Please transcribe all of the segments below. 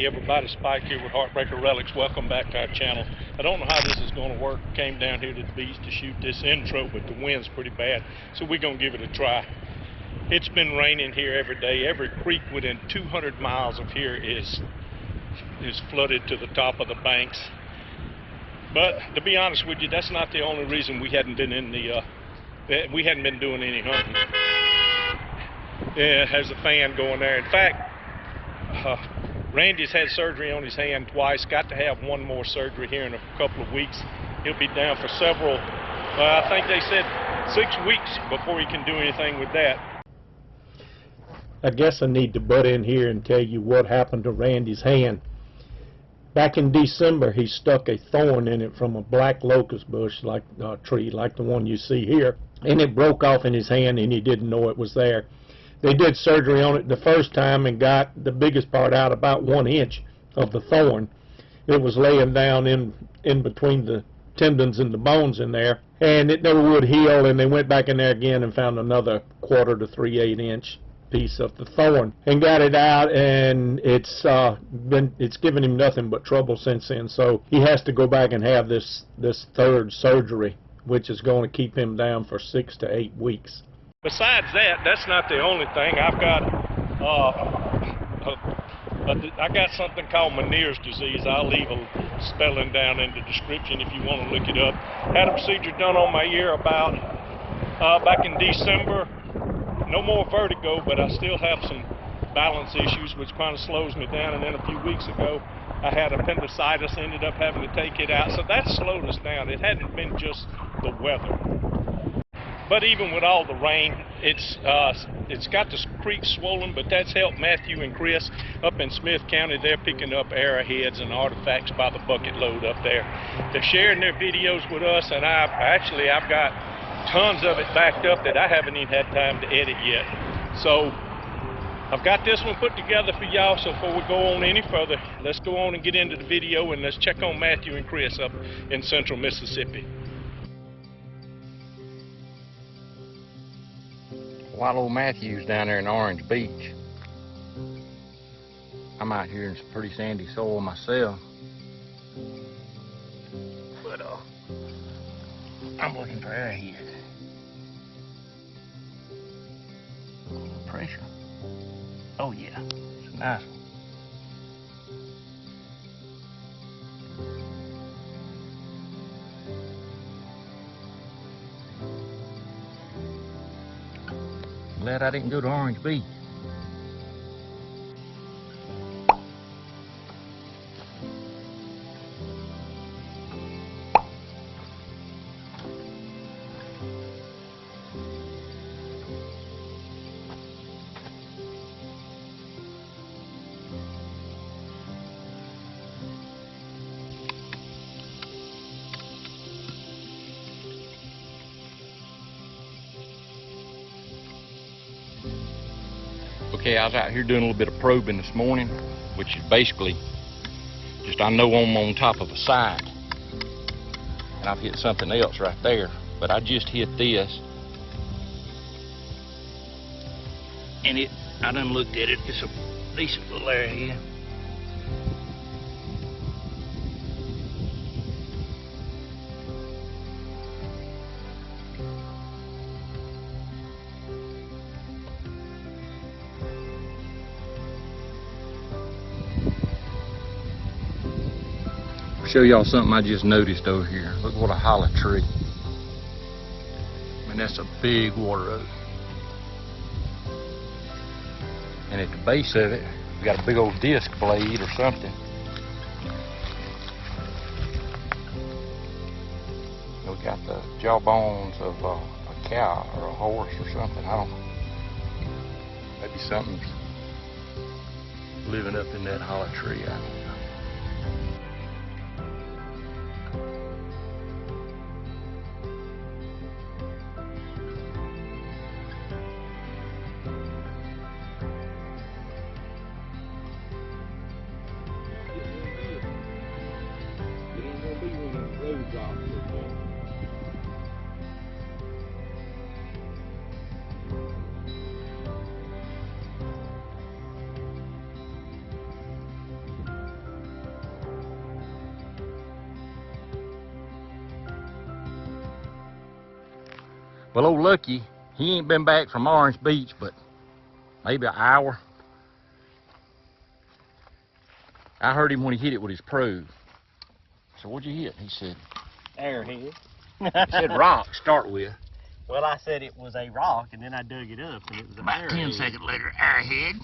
Hey everybody, Spike here with Heartbreaker Relics. Welcome back to our channel. I don't know how this is going to work. Came down here to the beach to shoot this intro, but the wind's pretty bad, so we're going to give it a try. It's been raining here every day. Every creek within 200 miles of here is flooded to the top of the banks. But to be honest with you, that's not the only reason we hadn't been in the we hadn't been doing any hunting. Yeah, there's a fan going there. In fact, Randy's had surgery on his hand twice, got to have one more surgery here in a couple of weeks. He'll be down for several, I think they said 6 weeks before he can do anything with that. I guess I need to butt in here and tell you what happened to Randy's hand. Back in December, he stuck a thorn in it from a black locust bush, like a tree, like the one you see here, and it broke off in his hand and he didn't know it was there. They did surgery on it the first time and got the biggest part out, about 1 inch of the thorn. It was laying down in between the tendons and the bones in there, and it never would heal, and they went back in there again and found another 1/4 to 3/8 inch piece of the thorn and got it out, and it's given him nothing but trouble since then. So he has to go back and have this third surgery, which is going to keep him down for 6 to 8 weeks. Besides that, that's not the only thing. I've got I got something called Menier's disease. I'll leave a spelling down in the description if you want to look it up. Had a procedure done on my ear about back in December. No more vertigo, but I still have some balance issues, which kind of slows me down. And then a few weeks ago, I had appendicitis, ended up having to take it out. So that slowed us down. It hadn't been just the weather. But even with all the rain, it's got the creek swollen, but that's helped Matthew and Chris up in Smith County. They're picking up arrowheads and artifacts by the bucket load up there. They're sharing their videos with us, and I've got tons of it backed up that I haven't even had time to edit yet. So I've got this one put together for y'all. So before we go on any further, let's go on and get into the video, and let's check on Matthew and Chris up in central Mississippi. While old Matthew's down there in Orange Beach, I'm out here in some pretty sandy soil myself. But I'm looking for arrowheads. Pressure. Oh yeah, it's a nice one. Glad I didn't go to Orange Beach. Okay, I was out here doing a little bit of probing this morning, which is basically just, I know I'm on top of a site and I've hit something else right there, but I just hit this and I done looked at it. It's a decent little area. Show y'all something I just noticed over here. Look what a hollow tree. I mean, that's a big water oak. And at the base of it, we got a big old disc blade or something. We got the jawbones of a cow or a horse or something. I don't know. Maybe something's living up in that hollow tree. I don't know. Well, old Lucky, he ain't been back from Orange Beach, but maybe an hour. I heard him when he hit it with his probe. So what'd you hit? He said, Arrowhead. he said rock, start with. Well, I said it was a rock, and then I dug it up, and it was an About arrowhead. 10 seconds later, arrowhead.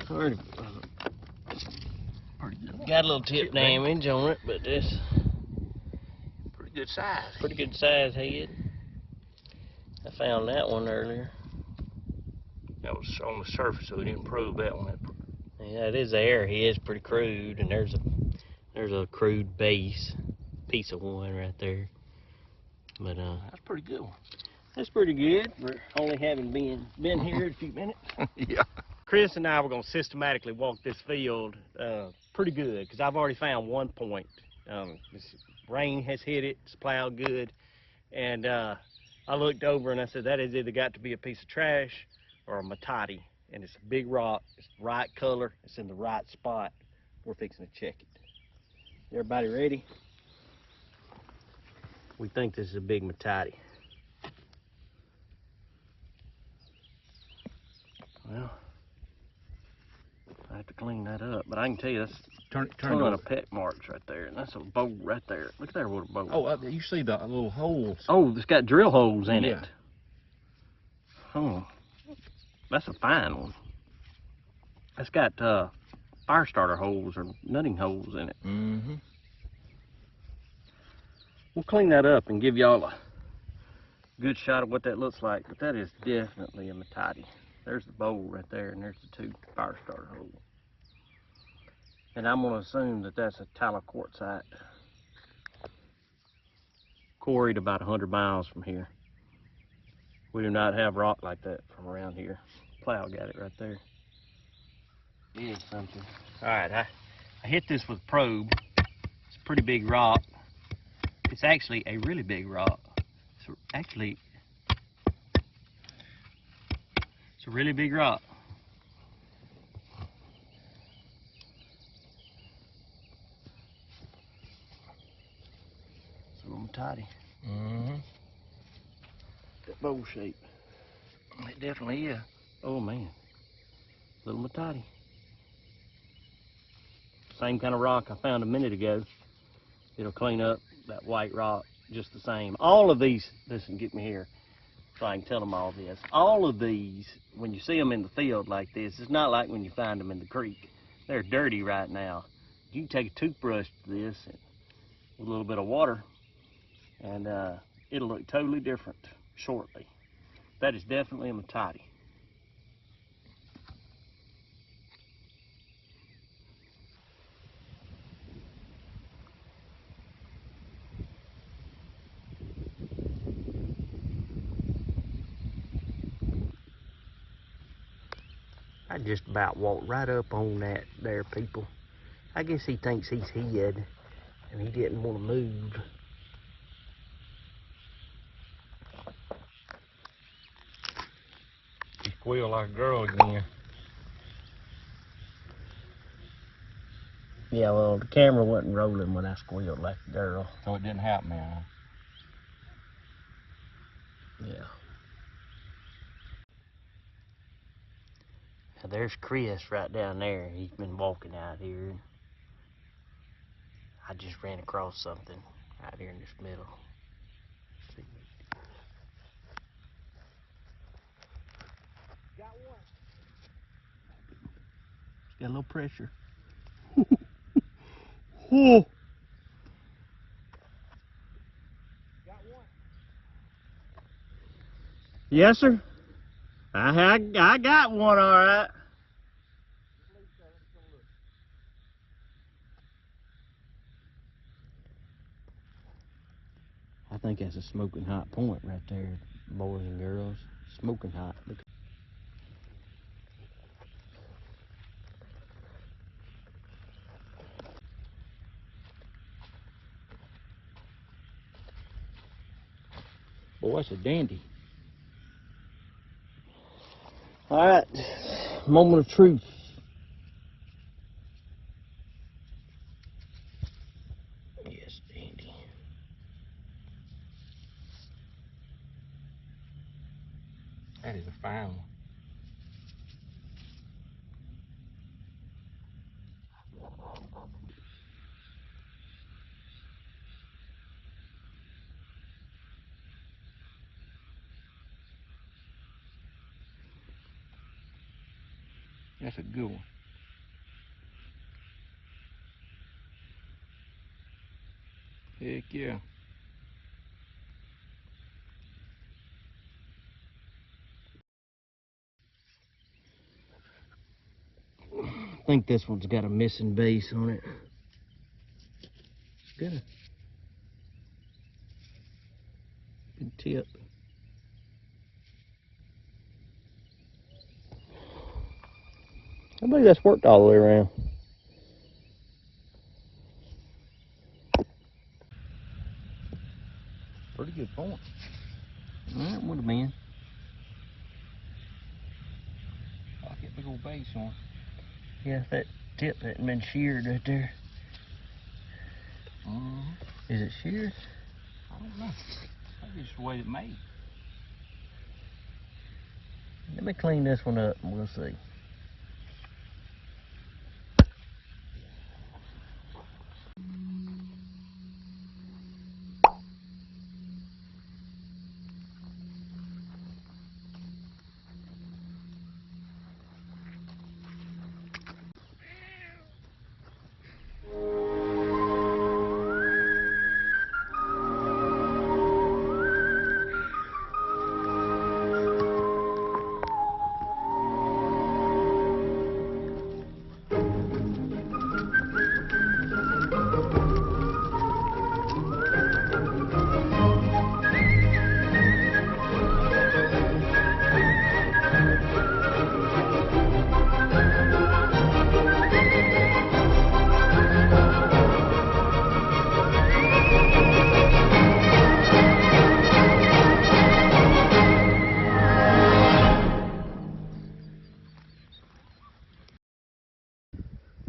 Pretty good. got a little tip damage on it, but it's Pretty good size. pretty good size head. I found that one earlier. That was on the surface, so we didn't probe that one. Yeah, it is an arrowhead. It's pretty crude, and there's a crude base piece of one right there. But That's a pretty good one. that's pretty good. We're only having been here a few minutes. Yeah. Chris and I were gonna systematically walk this field pretty good, because I've already found one point. This rain has hit it, it's plowed good, and I looked over and I said, that has either got to be a piece of trash or a matati, and it's a big rock, it's the right color, it's in the right spot. We're fixing to check it. Everybody ready? We think this is a big matati. Well, I have to clean that up, but I can tell you that's Turn a ton of peck marks right there, and that's a bowl right there. Look at there with a bowl. Oh, you see the little holes. Oh, it's got drill holes in Yeah. it. Oh, that's a fine one. That's got fire starter holes or nutting holes in it. Mm-hmm. We'll clean that up and give y'all a good shot of what that looks like, but that is definitely a matati. There's the bowl right there, and there's the 2 fire starter holes. And I'm going to assume that that's a talaquartzite, quarried about 100 miles from here. We do not have rock like that from around here. Plow got it right there. It is something. All right, I hit this with a probe. It's a pretty big rock. It's actually a really big rock. It's a really big rock. It's a little matati. Mm-hmm. That bowl shape. It definitely is. Oh man, little matati. Same kind of rock I found a minute ago. It'll clean up that white rock just the same. All of these, listen, get me here so I can tell them all this. All of these, when you see them in the field like this, it's not like when you find them in the creek. They're dirty right now. You can take a toothbrush to this and, with a little bit of water, and it'll look totally different shortly. That is definitely a matati. I just about walked right up on that there, people. I guess he thinks he's hid, and he didn't want to move. She squealed like a girl again. Yeah, well, the camera wasn't rolling when I squealed like a girl. So it didn't happen, man. Yeah. Now there's Chris right down there. He's been walking out here. I just ran across something out here in this middle. See. Got one. It's got a little pressure. Oh. Got one. Yes, sir. I got one, all right. I think that's a smoking hot point right there, boys and girls. Smoking hot. Look. Boy, that's a dandy. All right, moment of truth. Yes, dandy. That is a fine one. That's a good one. Heck yeah. I think this one's got a missing base on it. Got a good tip. I believe that's worked all the way around. Pretty good point. Well, it would have been. I get big old base on it. Yeah, if that tip hadn't been sheared right there. Is it sheared? I don't know. Maybe it's the way it's made. Let me clean this one up and we'll see.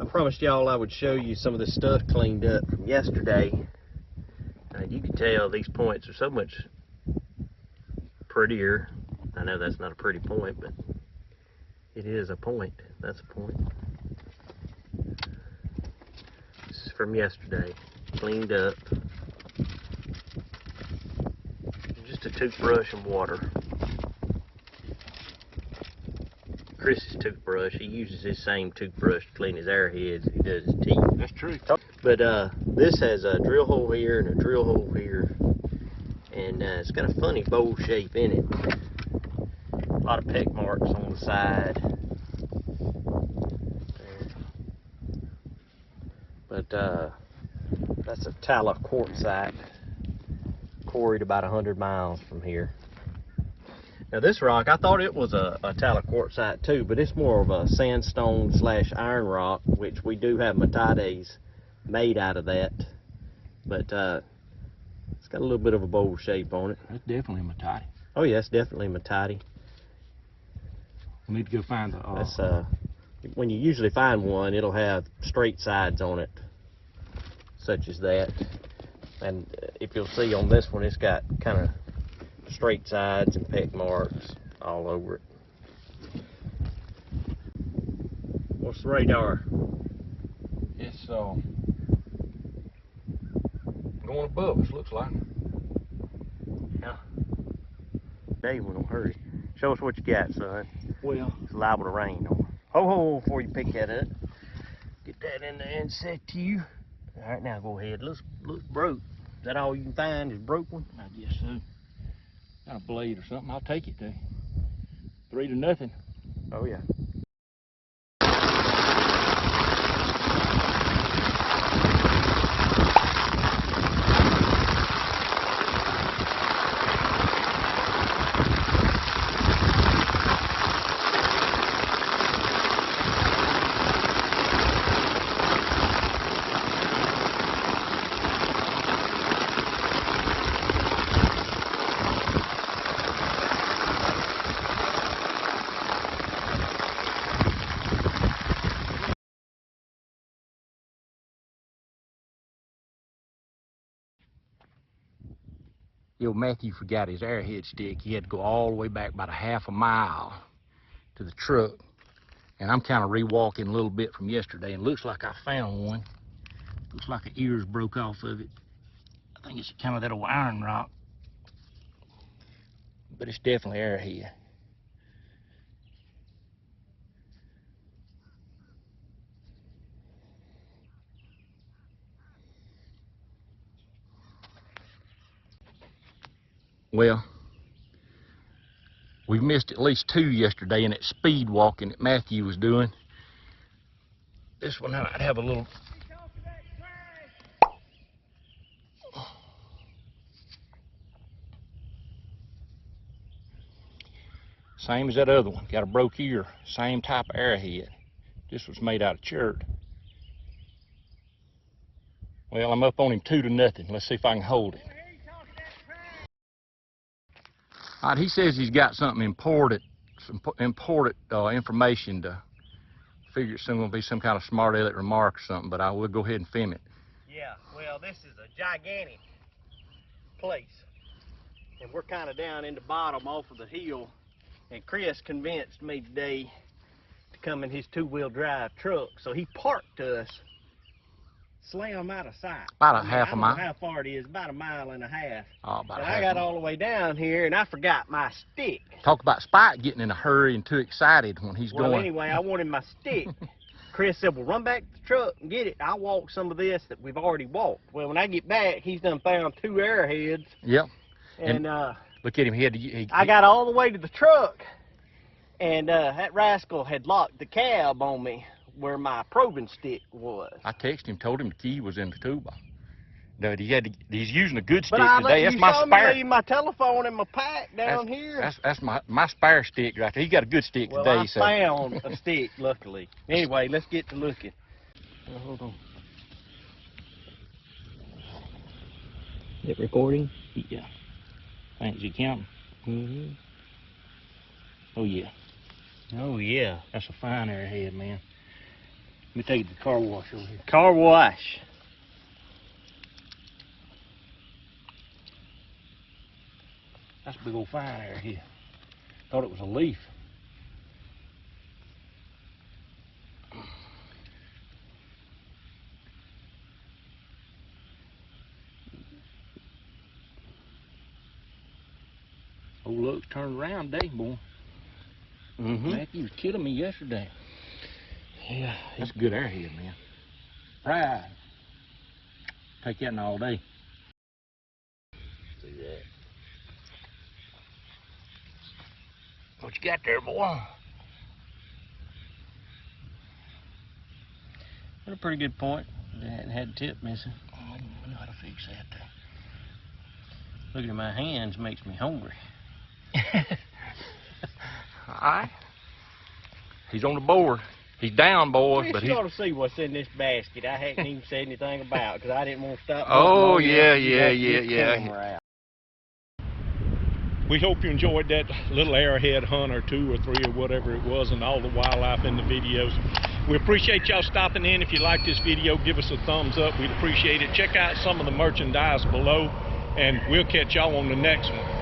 I promised y'all I would show you some of the stuff cleaned up from yesterday. You can tell these points are so much prettier. I know that's not a pretty point, but it is a point. That's a point. This is from yesterday, cleaned up. Just a toothbrush and water. Chris's toothbrush, he uses his same toothbrush to clean his arrowheads as he does his teeth. That's true. But this has a drill hole here and a drill hole here, and it's got a funny bowl shape in it. A lot of peck marks on the side. But that's a tallow quartzite, quarried about 100 miles from here. Now this rock, I thought it was a tallow quartzite too, but it's more of a sandstone / iron rock, which we do have metates made out of that. But it's got a little bit of a bowl shape on it. That's definitely a matite. Oh yeah, it's definitely matite. We need to go find the. That's when you usually find one, it'll have straight sides on it, such as that. And if you'll see on this one, it's got kind of straight sides and peck marks all over it. What's the radar? It's going above us, looks like. Yeah. Dave, we don't hurry. Show us what you got, son. Well, It's liable to rain on. Ho ho! Before you pick that up, get that in there and set to you. All right, now go ahead. Looks broke. Is that all you can find? Is broke one? I guess so. Got a blade or something. I'll take it though. 3-0. Oh yeah. Yo, Matthew forgot his arrowhead stick. He had to go all the way back about a half a mile to the truck. And I'm kind of rewalking a little bit from yesterday, and looks like I found one. Looks like the ears broke off of it. I think it's kind of that old iron rock, but it's definitely arrowhead. Well, we missed at least 2 yesterday in that speed walking that Matthew was doing. This one I'd have a little. Same as that other one. Got a broke ear. Same type of arrowhead. This was made out of chert. Well, I'm up on him 2-0. Let's see if I can hold it. All right, he says he's got something important, some important information to figure it's going to be some kind of smart aleck remark or something, but I will go ahead and film it. Yeah, well, this is a gigantic place. And we're kind of down in the bottom off of the hill. And Chris convinced me today to come in his 2-wheel drive truck. So he parked us, slam out of sight. About a half a mile. I don't know how far it is, about 1.5 miles. Oh, about and a half I got mile. all the way down here and I forgot my stick. Talk about Spike getting in a hurry and too excited when he's Well, going. anyway, I wanted my stick. Chris said, well, run back to the truck and get it. I'll walk some of this that we've already walked. Well, when I get back, he's done found 2 arrowheads. Yep. And look at him. He I got all the way to the truck, and that rascal had locked the cab on me where my probing stick was. I texted him, told him the key was in the toolbox. But he's using a good stick But today. That's you my saw spare. me leave my telephone in my pack down here. That's my spare stick right there. He got a good stick Well, today. I found a stick, luckily. Anyway, let's get to looking. Oh, hold on. Is it recording? Yeah. Thanks. You counting? Mm-hmm. Oh yeah. Oh yeah. That's a fine arrowhead, man. Let me take you to the car wash over here. Car wash. That's a big old fine arrowhead. Thought it was a leaf. Oh look, turned around today, boy. Mm-hmm. Matthew was killing me yesterday. Yeah, that's a good arrowhead, man. Pride. Take that in all day. See that? What you got there, boy? Got a pretty good point. They hadn't had the tip missing. Oh, I know how to fix that there. Looking at my hands makes me hungry. Alright. He's on the board. He's down, boys, but You he's... ought to see what's in this basket. I hadn't even said anything about because I didn't want to stop. Oh, looking yeah, long enough to yeah, get the yeah. camera out. We hope you enjoyed that little arrowhead hunt or 2 or 3 or whatever it was, and all the wildlife in the videos. We appreciate y'all stopping in. If you like this video, give us a thumbs up. We'd appreciate it. Check out some of the merchandise below, and we'll catch y'all on the next one.